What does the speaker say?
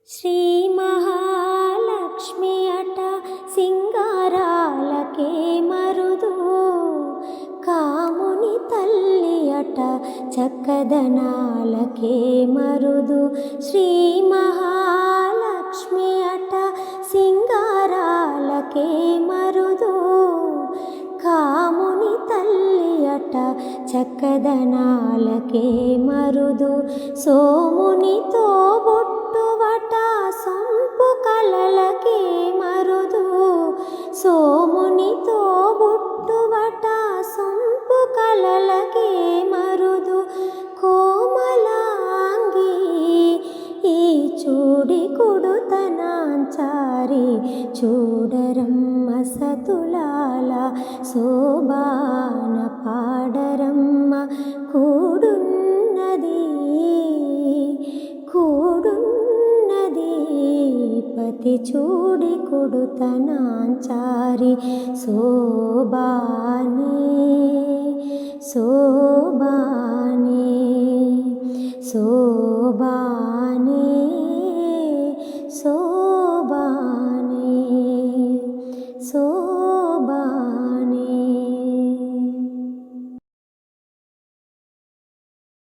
శ్రీ మహాలక్ష్మి అట సింగారాలకే మరుదు, కాముని తల్లి అట చక్కదనాలకే మరుదు. శ్రీ మహాలక్ష్మి అట సింగారాలకే మరుదు, కాముని తల్లి అట చక్కదనాలకే మరుదు. సోమునితో బొట్టువట సొంపు కలలకే మరుదు, సోమునితో బొట్టువట సొంపు కలలకే మరుదు. కోమలాంగి ఈ చూడి కుడుతనాంచారి, చూడరమ్మ సతులాల శోభాన పాడరమ్మ. కూడున్నది కూడున్నది పతి చూడి కుడుతనాంచారి, శోభానే శోభానే శోభానే శోభానే శోభానే.